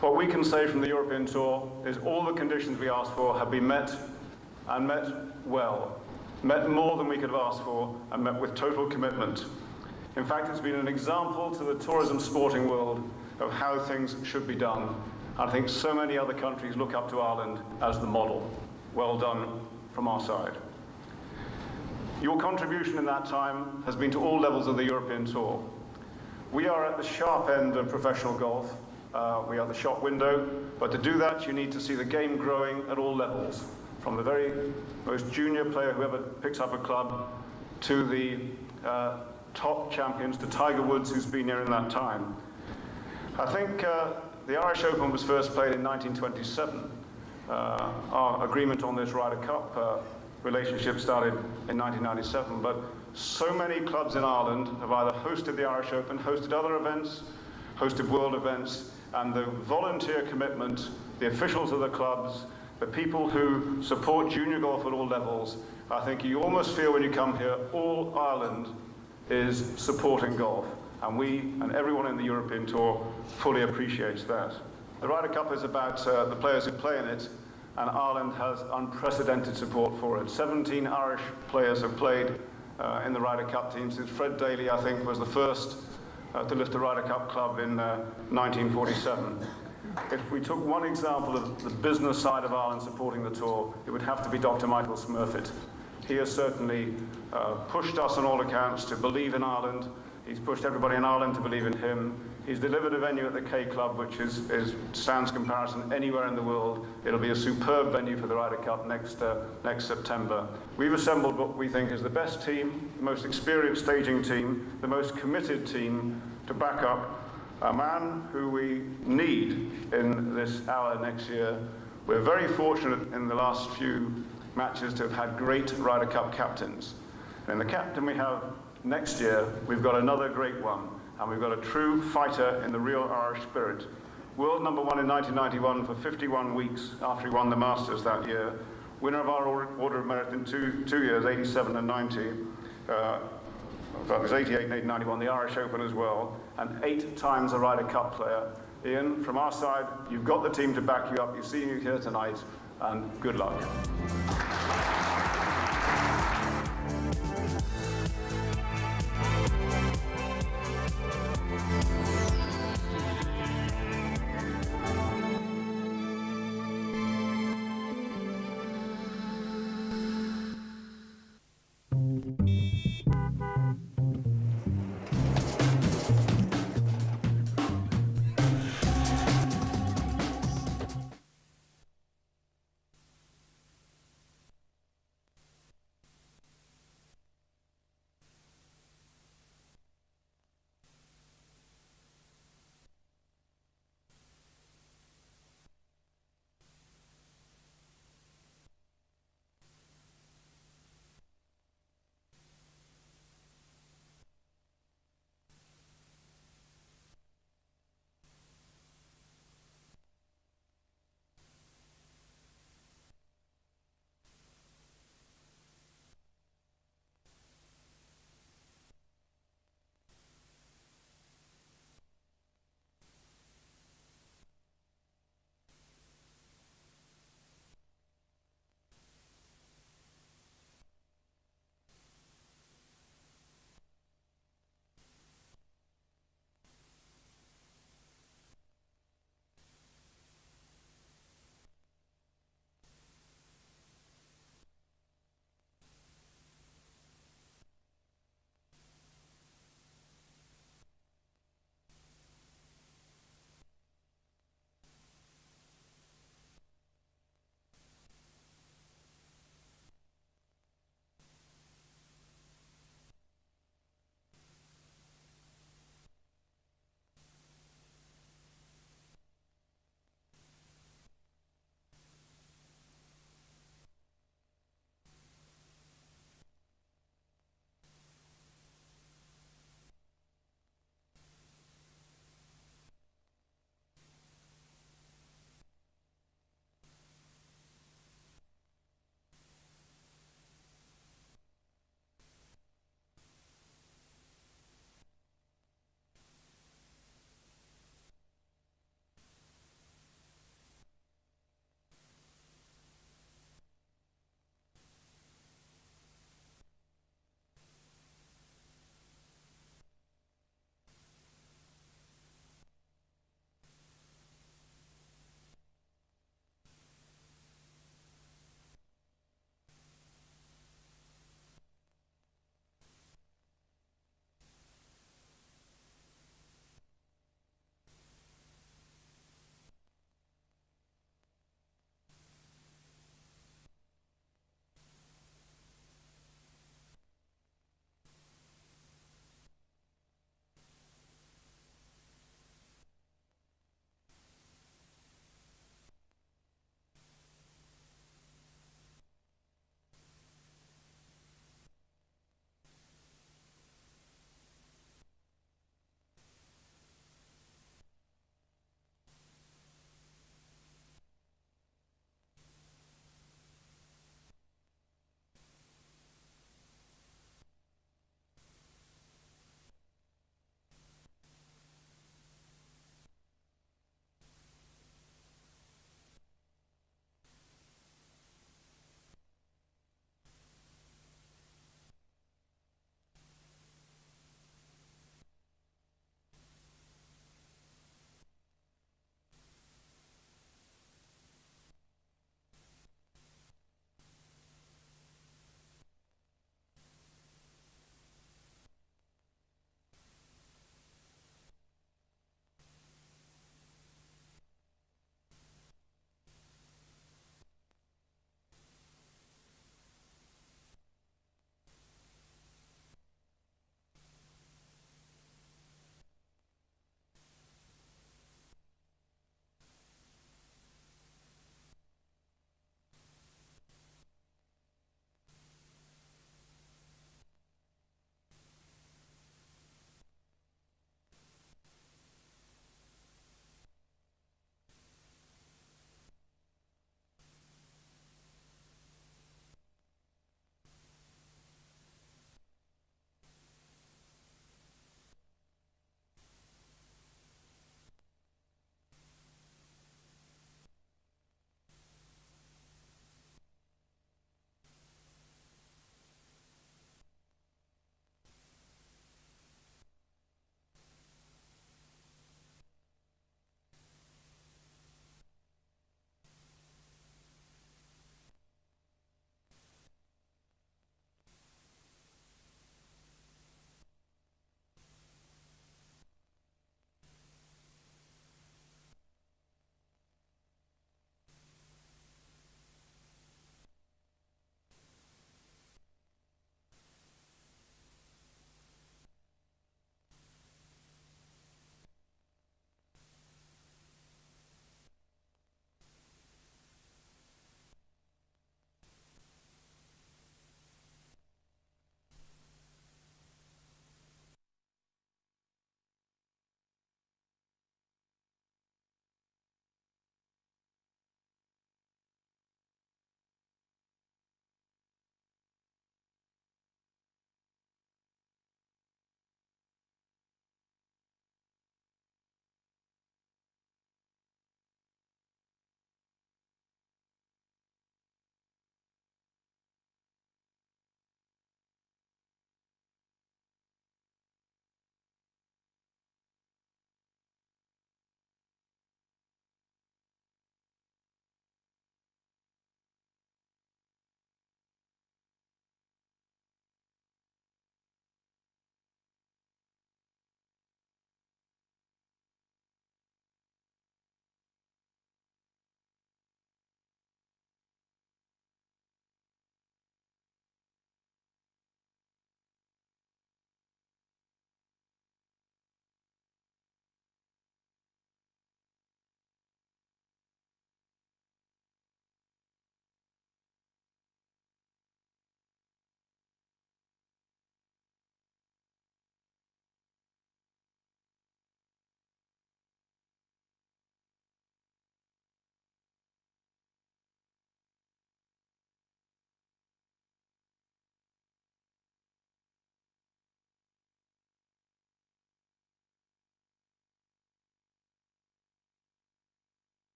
Speaker 21: What we can say from the European Tour is all the conditions we asked for have been met, and met well. Met more than we could have asked for, and met with total commitment. In fact, it's been an example to the tourism sporting world of how things should be done. I think so many other countries look up to Ireland as the model. Well done from our side. Your contribution in that time has been to all levels of the European Tour. We are at the sharp end of professional golf. We are the shop window, but to do that you need to see the game growing at all levels, from the very most junior player who ever picks up a club to the top champions, to Tiger Woods, who's been here in that time. I think the Irish Open was first played in 1927. Our agreement on this Ryder Cup relationship started in 1997, but so many clubs in Ireland have either hosted the Irish Open, hosted other events, hosted world events, and the volunteer commitment, the officials of the clubs, the people who support junior golf at all levels, I think you almost feel when you come here, all Ireland is supporting golf, and we and everyone in the European Tour fully appreciates that. The Ryder Cup is about the players who play in it, and Ireland has unprecedented support for it. 17 Irish players have played in the Ryder Cup team since Fred Daly, I think, was the first to lift the Ryder Cup club in 1947. If we took one example of the business side of Ireland supporting the tour, it would have to be Dr. Michael Smyth. He has certainly pushed us on all accounts to believe in Ireland. He's pushed everybody in Ireland to believe in him. He's delivered a venue at the K Club, which stands comparison anywhere in the world. It'll be a superb venue for the Ryder Cup next September. We've assembled what we think is the best team, the most experienced staging team, the most committed team to back up a man who we need in this hour next year. We're very fortunate in the last few matches to have had great Ryder Cup captains. And the captain we have next year, we've got another great one, and we've got a true fighter in the real Irish spirit. World number one in 1991 for 51 weeks after he won the Masters that year. Winner of our Order of Merit in two years, 87 and 90. That was 88 and 89, he won the Irish Open as well, and 8 times a Ryder Cup player. Ian, from our side, you've got the team to back you up. You've seen you here tonight, and good luck.